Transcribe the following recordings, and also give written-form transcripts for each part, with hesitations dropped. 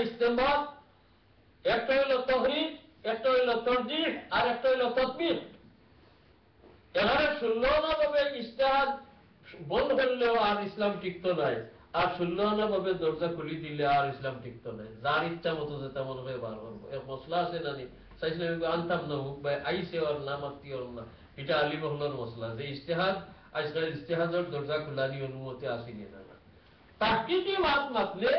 ইস্তেমবাদ, একটা হইল তহরিজ, একটা হইল তরজিহ, আর একটা হইল তাতবিক। এখানে 16 আনা ভাবে ইজতিহাদ বন্ধ করলেও আর ইসলাম টিকতো নাই, আর 16 আনা ভাবে দরজা খুলি দিলে আর ইসলাম টিকতো নাই। যার ইচ্ছা মতো যেটা মনে হয় বার করবো। এক মশলা আছে নানি, চাইছিলাম আনতাম না, হোক বা আইসে ওর না মাতি ওর না, এটা আলী মহলার মশলা যে ইজতিহাদ আজকাল ইজতিহাদের দরজা খোলানি অনুমতি আসেনি না। তাহকিকি মাত মাতলে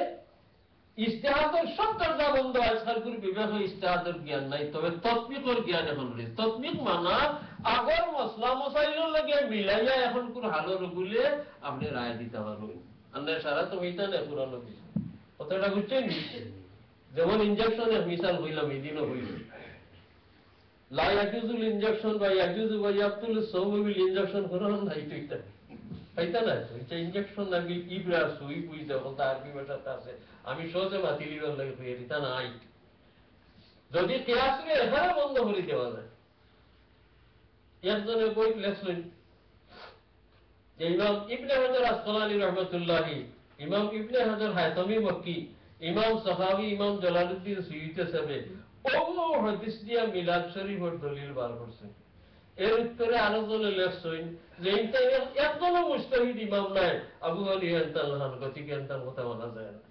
ইজতিহাদের সব দরজা বন্ধ। আজকাল করে বিবেক ইজতিহাদের জ্ঞান নাই, তবে তৎবিকর জ্ঞান এখন রয়েছে। তৎবিক মানা আগর মশলা মশাইলের লাগে মিলাইয়া এখন কোন হালো রগুলে আপনি রায় দিতে পারবেন। আমরা সারা তো হইতা না পুরানো কিছু কথাটা বুঝছেন। যেমন ইঞ্জেকশনের মিসাল হইলাম, এদিনও হইল লা ইয়াজুজুল ইনজেকশন বা ইয়াজুজু বা ইয়াবতুল সওবিল ইনজেকশন করার নাই তো এটা হইতা না। এটা ইনজেকশন নাকি ইবরা সুই বুঝতে বলতে আরবি ভাষাতে আছে, আমি সহজে মাতিলিবার লাগে হয়ে দিতা নাই। যদি কেয়াসকে এখানে বন্ধ করে দেওয়া যায়। একজনের বই লেখলেন যে ইমাম ইবনে হাজার আসকালানী রহমতুল্লাহি, ইমাম ইবনে হাজার হায়তামি মক্কি, ইমাম সাহাবী, ইমাম জালালউদ্দিন সুয়ুতী সাহেব ও হাদিস দিয়া মিলাদ শরীফের দলিল বার করছেন। এর উত্তরে আলোচনা লেখছেন যে একজনও মুজতাহিদ ইমাম নাই আবু হানিফা রাদিয়াল্লাহু গতিকে এর কথা মানা যায় না,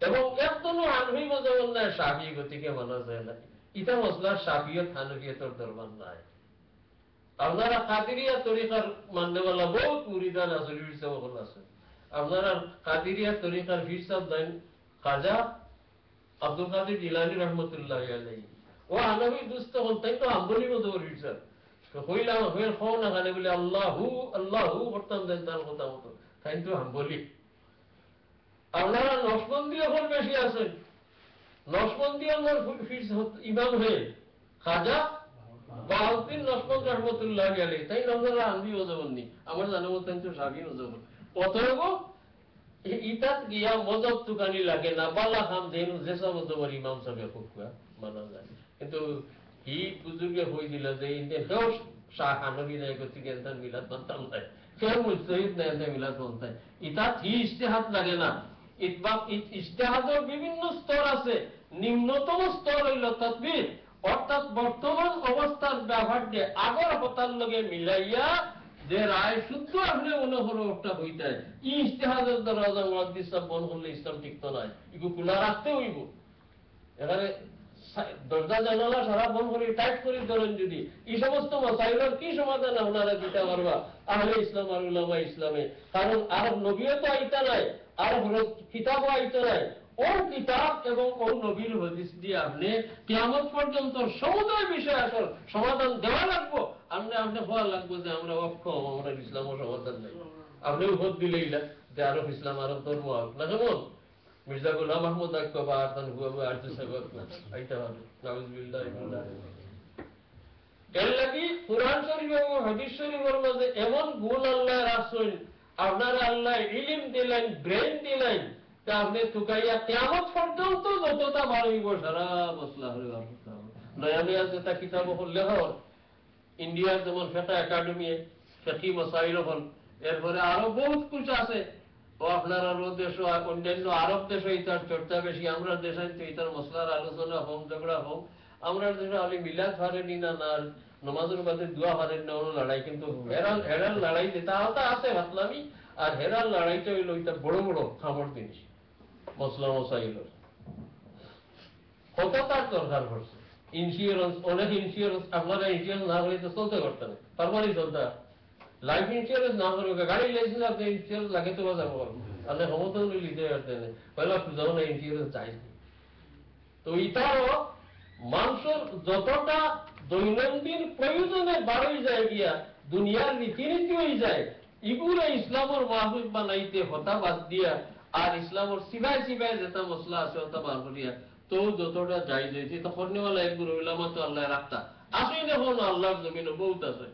এবং একজনও হানফি মাযহাবের নাই শাফিঈ গতিকে মানা যায় না। এটা মসলা শাফিয়ত হানফিয়তের দরবার নাই। আপনারা কাদিরিয়া তরিকার মাননেওয়ালা বহুত মুরিদান আছে, ফিরসাব আছে। আপনারা কাদিরিয়া তরিকার ফিরসাব দেন খাজা আব্দুল কাদের জিলানী রহমতুল্লাহি আলাইহি, ও হানফি দুস্থ হন, তাই তো হাম্বলি মতোর ফিরসাব কইলাম হয়ে খাও না খানে বলে আল্লাহু আল্লাহু করতাম দেন তার কথা মতো, তাই তো হাম্বলি। আপনারা নকশবন্দি এখন বেশি আছেন, নকশবন্দি আমার ইমাম হয়ে খাজা বাউদ্দিন নকশবন্দি রহমতুল্লাহি আলাইহি, তাই আপনারা হানফি মজবন্নি আমার জানা মতো তাই তো শাফি মজবন। অতএব ইতাত গিয়া মজব তুকানি লাগে না, বালা খাম দেন যেসব মজবর ইমাম সাহেব খুব মানা যায়। কিন্তু ই বুজুর্গে হয়ে দিল যে সেও শাহ হানফি নাই গতিকে এনতার মিলাদ মানতাম নাই, সেও মুজতাহিদ নাই এনতার মিলাদ মানতাম। ইতাত হি ইজতিহাদ লাগে না। ইজতিহাদের বিভিন্ন স্তর আছে, নিম্নতম স্তর হইল তাতবিক, অর্থাৎ বর্তমান অবস্থার ব্যবহার দিয়ে আগর হতার লগে মিলাইয়া যে রায় শুদ্ধ আপনি অনুভবটা হইতে ইজতিহাদের দরজা মুহাদ্দিস সাহেব বন্ধ করলে ইসলাম টিকতো নাই, এগুলো খোলা রাখতে হইব। এখানে দরজা জানালা সারা বন্ধ করে টাইট করে ধরেন, যদি এই সমস্ত মাসাইলের কি সমাধান আপনারা দিতে পারবা আহলে ইসলাম আর উলামা ইসলামে? কারণ আর নবীও তো আইতা নাই, আর কিতাবও আইতা নাই। ওর কিতাব এবং ওর নবীর হাদিস দিয়ে আপনি কিয়ামত পর্যন্ত সমুদয় বিষয় আসল সমাধান দেওয়া লাগবো। আপনি হওয়া লাগবো যে আমরা অক্ষম, আমরা ইসলামও সমাধান নেই। আপনি ভোট দিলেই না যে আরব ইসলাম আরব ধর্ম না, কেমন মির্জা গোলাম মাহমুদ আকবা আরতান হুয়াবু আরজু সাবাক না আইতা হবে নাউজুবিল্লাহ। এর লাগি কুরআন শরীফ এবং হাদিস শরীফের মধ্যে এমন গুণ আল্লাহ রাখছেন, আপনারা আল্লাহ ইলম দিলেন, ব্রেন দিলেন, তা আপনি তুকাইয়া কিয়ামত পর্যন্ত যতটা বাড়িব সারা মসলা হলে নয়া নয়া যেটা কিতাব হলে হল ইন্ডিয়ার যেমন ফেকা একাডেমি ফেকি মসাইল হল, এরপরে আরো বহুত কিছু আছে। ও আপনার আরো দেশ অন্যান্য আরব দেশে এটার চর্চা বেশি, আমরা দেশে এটার মশলার আলোচনা হোক ঝগড়া হোক। আমরা দেশে আলি মিলাদ হারেনি না, না নমাজের বাদে দোয়া হারেন না, ওর লড়াই কিন্তু হেরাল লড়াই যেটা আছে ভাতলামি, আর হেরাল লড়াইটা হইল ওইটা বড় বড় খামর জিনিস মশলা মশাইল কত তার দরকার পড়ছে। ইন্স্যুরেন্স, অনেক ইন্স্যুরেন্স আপনারা ইন্স্যুরেন্স না হলে তো চলতে পারতেন, পারমানি চলতে। লাইফ ইন্স্যুরেন্স না করবে, গাড়ি লাইসেন্স আপনি ইন্স্যুরেন্স লাগে তো যাবো, আপনি ক্ষমতা নিতে পারতেন পয়লা খুঁজাও না ইন্স্যুরেন্স চাইছি। তো এটাও মানুষের যতটা দৈনন্দিন প্রয়োজনে বাড়াই যায় গিয়া দুনিয়ার রীতিনীতি হয়ে যায়, এগুলো ইসলামের মাহবুব বানাইতে হতা বাদ দিয়া আর ইসলামের সিবাই সিবাই যেটা মশলা আছে হতা বার করিয়া তো যতটা যাই যাইছে তখন একগুলো ইলামা তো আল্লাহ রাখতা আসেই দেখুন আল্লাহর জমিনে বহুত আছে।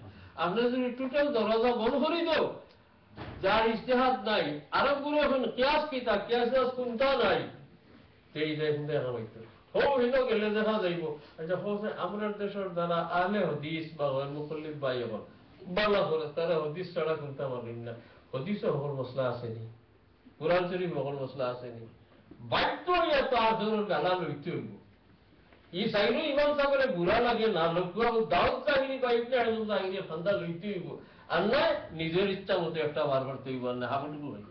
আপনি যদি টোটাল দরজা বন্ধ করে দেও, যার ইজতিহাদ নাই, আরব গুলো এখন কিয়াস কিতা কিয়াস কোনটা নাই, সেই দেখা হইত গেলে দেখা যাইব। আচ্ছা আমরা দেশের যারা আহলে হদিস বা মুকল্লিদ ভাই হল বাংলা করে তারা হদিস ছাড়া কোনটা মানেন না। হদিসও হকল মশলা আসেনি, কুরআন শরীফ হকল মশলা আসেনি, বাধ্য হইয়া তো আসরের গালা লইতে হইব। এই সাইনো ইমাম সাহেবের বুড়া লাগে না, লোক দাউদ চাহিনি বা ইবনে হাজম চাহিনি ফান্দা লইতে হইব, আর নয় নিজের ইচ্ছা মতো একটা বার করতে হইব, আর না হাবুডুবু হইব।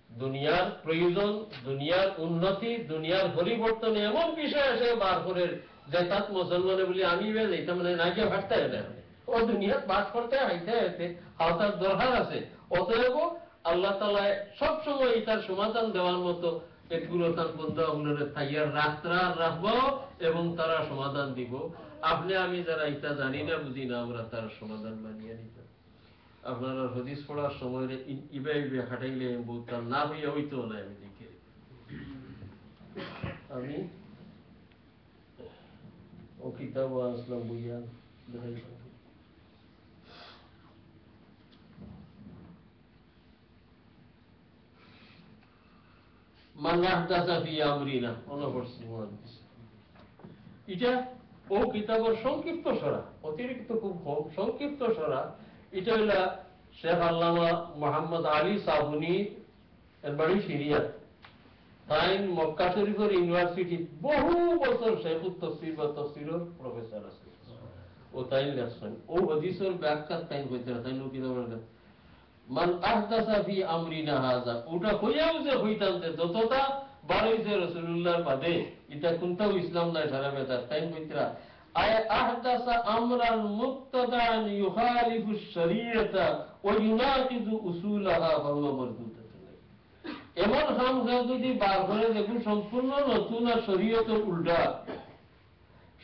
দুনিয়ার প্রয়োজন, দুনিয়ার উন্নতি, দুনিয়ার পরিবর্তনে এমন বিষয় আসে বার করে যে তাত মুসলমানে বলি আমি যাইতে মানে নাইকে ফাটতে হয় না, ও দুনিয়ার বাস করতে হাইতে হাইতে হাওতার দরকার আছে। অতএব আল্লাহ তাআলা সবসময় এটার সমাধান দেওয়ার মতো এগুলো তার বন্ধুগুলোর থাইয়ার রাখবো এবং তারা সমাধান দিব। আপনি আমি যারা এটা জানি না বুঝি না, আমরা তার সমাধান বানিয়ে নিতাম। আপনারা হদিস পড়ার সময় ইবে ইবে হাঁটাইলে বলতাম না হইয়া হইতো না। আমি দেখে আমি ও কিতাব আসলাম বুঝিয়া এটা ও কিতাবের সংক্ষিপ্ত সরা, অতিরিক্ত খুব সংক্ষিপ্ত সরা। এটা হইল শেখ আল্লামা মোহাম্মদ আলী সাবুনি এর বাড়ি সিরিয়া, তাই মক্কা শরীফের ইউনিভার্সিটি বহু বছর শেখুত তফসির বা তফসিরের প্রফেসর আছে। ও তাই লেখছেন ও হাদিসের ব্যাখ্যা তাই হইতে না, তাই কিতাবের মান আহদাসা ফি আমরিনা হাযা, ওটা হইয়াও যে হইতাম যে যতটা বাড়াইছে রাসূলুল্লাহর বাদে এটা কোনটাও ইসলাম নাই সারা বেতার তাই কইতরা আয় আহদাসা আমরান মুক্তাদান ইউখালিফু শরীয়তা ওয়া ইউনাকিদু উসুলাহা ফাহুয়া মারদুদাতুন। এমন কাম যদি বার করে দেখুন সম্পূর্ণ নতুন আর শরীয়তের উল্টা,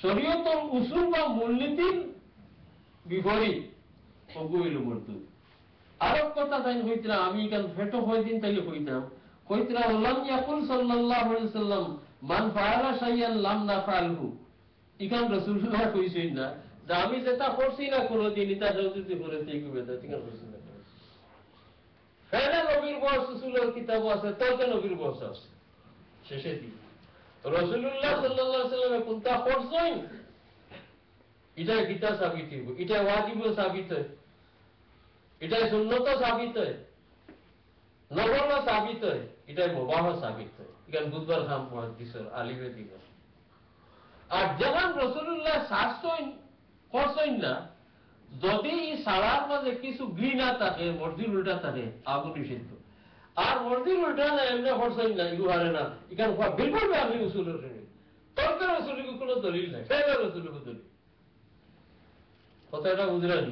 শরীয়তের উসুল বা মূলনীতির বিপরীত, ওগুলো মরদুদ। আরব কথা তাই হইতরা আমি কেন ফেটো হইদিন তাইলে হইতাম কইতরা লাম ইয়াকুল সাল্লাল্লাহু আলাইহি ওয়াসাল্লাম মান ফাআলা শাইআন লাম নাফআলহু। ইকান রাসূলুল্লাহ কইছেন না যে আমি যেটা করছি না কোনদিন এটা যদি করে তাই কইবে তা ঠিক আছে না। ফেলে নবীর বয়স রাসূলের কিতাব আছে, তর্কে নবীর বয়স আছে শেষে দিন রাসূলুল্লাহ সাল্লাল্লাহু আলাইহি ওয়াসাল্লাম কোনটা করছেন এটা কিতাব সাবিত হইব, এটা ওয়াজিব সাবিত হয়, এটাই সুন্নত সাবিত হয়, নফল সাবিত হয়, এটাই মুবাহ সাবিত হয়। এখানে বুধবার খাম দিছেন আলিমে দিবেন। আর যখন রাসূলুল্লাহ শাসন করছেন না, যদি এই সালার মাঝে কিছু ঘৃণা থাকে, মর্জির উল্টা থাকে, আগুন নিষিদ্ধ। আর মর্জির উল্টা না এমনি করছেন না, ইগু হারে না, এখানে বিলকুল আমি উসুলের শুনি তর্কের রসুলের কোনো দলিল নাই, ফেরের রসুলের দলিল। কথাটা বুঝলেন?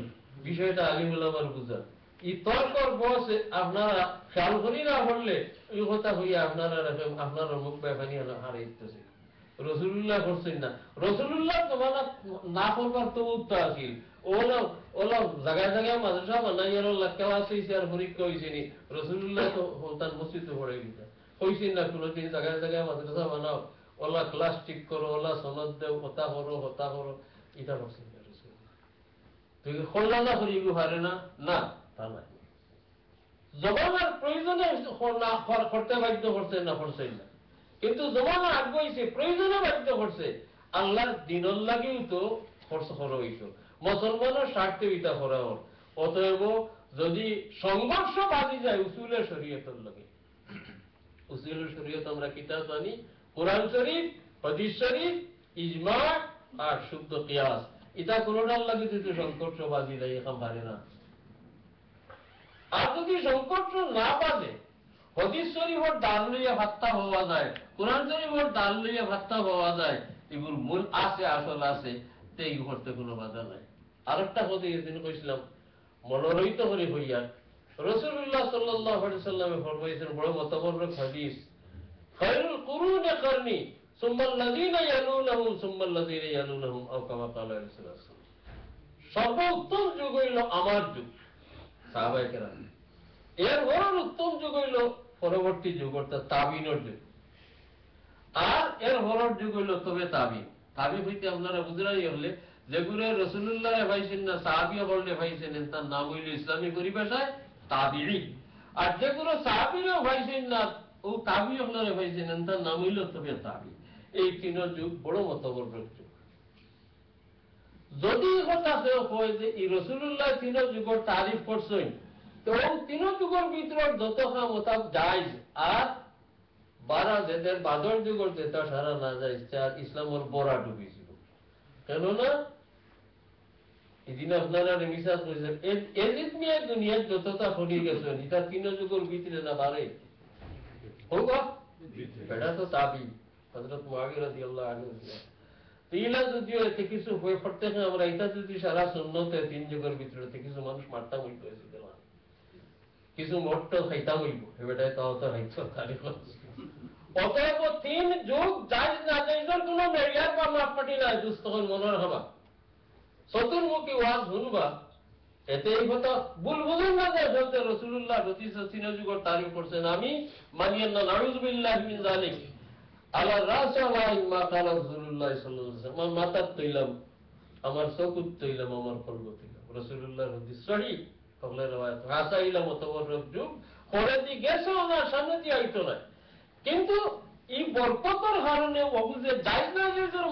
বিষয়টা আলিম উলামার বুঝা। এই তর্কর বসে আপনারা খেয়াল করি না বললে এই কথা হইয়া আপনারা মুখ ব্যাপানি হারাইতেছে। রাসূলুল্লাহ করছেন না, রাসূলুল্লাহ তোমার না করবার তো উত্তর আছিল। ওলা ওলা জায়গায় জায়গায় মাদ্রাসা বানাইয়ার ক্লাস হয়েছে আর পরীক্ষা হয়েছে নি, রাসূলুল্লাহ তো তার মসজিদে পড়ে গেছে হয়েছেন না কোনোদিন জায়গায় জায়গায় মাদ্রাসা বানাও, ওলা ক্লাস ঠিক করো, ওলা সনদ দেও, হতা করো, এটা করছেন না রাসূল। তুই খোলা না করি হারে না, না তা নাই। জবানের প্রয়োজনে করতে বাধ্য করছে না, করছেন না, কিন্তু জমানা আগে প্রয়োজনে বাধ্য করছে। আল্লাহর দিনর লাগেও তো খরচ করা হইত, মুসলমানের স্বার্থে ইটা করা হোক। অতএব যদি সংঘর্ষ বাজি যায় উসুলের শরীয়তের লাগে, উসুলের শরীয়ত আমরা কিতাব জানি কোরআন শরীফ, হাদিস শরীফ, ইজমা আর শুদ্ধ কিয়াস, এটা কোনটার লাগে যদি সংঘর্ষ বাজি যায় এখন পারে না। আর যদি সংঘর্ষ না বাজে, হাদিস শরীফের দাল লইয়া ভাত্তা হওয়া যায়, কোরআন শরীফের দাল লইয়া ভাত্তা হওয়া যায়, এগুলোর মূল আছে, আসল আছে, তো এই করতে কোনো বাধা নাই। আরেকটা কথা এদিন কইছিলাম মনোরহিত করে হইয়া, রাসূলুল্লাহ সাল্লাল্লাহু আলাইহি ওয়াসাল্লাম ফরমাইছেন বড় মতবরক হাদিস, খায়রুল কুরুনি কারনি সুম্মাল্লাযীনা ইয়ালুনহুম সুম্মাল্লাযীনা ইয়ালুনহুম আও কামা ক্বালা রাসূলুল্লাহ সাল্লাল্লাহু আলাইহি ওয়াসাল্লাম। সর্বোত্তম যুগ হইল আমার যুগ, সাহাবায়ে কেরাম। এর বড় উত্তম যুগ হইল পরবর্তী যুগ, অর্থাৎ তাবিনের যুগ। আর এর বড় যুগ হইল তবে তাবিন। তাবিন হইতে আপনারা বুঝরাই হলে যেগুলো রাসূলুল্লাহ ভাইছেন না, সাহাবীও বললে ভাইছেন, তার নাম হইল ইসলামী পরিভাষায় তাবিঈ। আর যেগুলো সাহাবীও ভাইছেন না, ও তাবি আপনারা ভাইছেন, তার নাম হইল তবে তাবি। এই তিনের যুগ বড় মতবরক যুগ। যদি কথা কেউ কয় যে এই রাসূলুল্লাহ তিনের যুগের তারিফ করছেন, তো তিন যুগের ভিতরে যত কাম ওটা জায়েজ আর বারা যেদের বাদর যুগর যেটা সারা না যায় ইসলামের বড়া ডুবিছিল কেননা এদিন আপনারা রেমিসাস করেছেন এজিদ নিয়ে দুনিয়ার যতটা ফরিয়ে গেছেন এটা 3 যুগের ভিতরে না বাড়ে হোক বেড়া তো তাবি হযরত মুআবিয়া রাদিয়াল্লাহু আনহু তিলা যদিও এতে কিছু হয়ে পড়তে হয় আমরা এটা যদি সারা সুন্নতে 3 যুগের ভিতরে কিছু মানুষ মারতা হইতো কিছু মট্ট খাইতা হইব এবারে তাও তো হাইছো তারিখ অতএব 3 যুগ যাই না যাইজর কোনো মেরিয়ার বা মাপকাঠি নাই দুস্তখন মনের হবা চতুর্মুখী ওয়াজ শুনবা এতে এই কথা বুলবুলুন না যে হযরত রাসূলুল্লাহ 3 যুগের তারিখ করছেন আমি মানিয়েন না নাউযুবিল্লাহি মিন যালিক আলা রাসূলাই মা কালা রাসূলুল্লাহ সাল্লাল্লাহু আলাইহি ওয়াসাল্লাম মাতা তৈলাম আমার চকুত তৈলাম আমার কলব তৈলাম রাসূলুল্লাহর হাদিস সহিহ কবলে রওয়ায়াত হাসাইলা মুতাওয়াররব যুগ পরে দি গেছে না সামনে দি আইতো না কিন্তু এই বরকতের কারণে ওগুলো যে জায়েজ না জায়েজের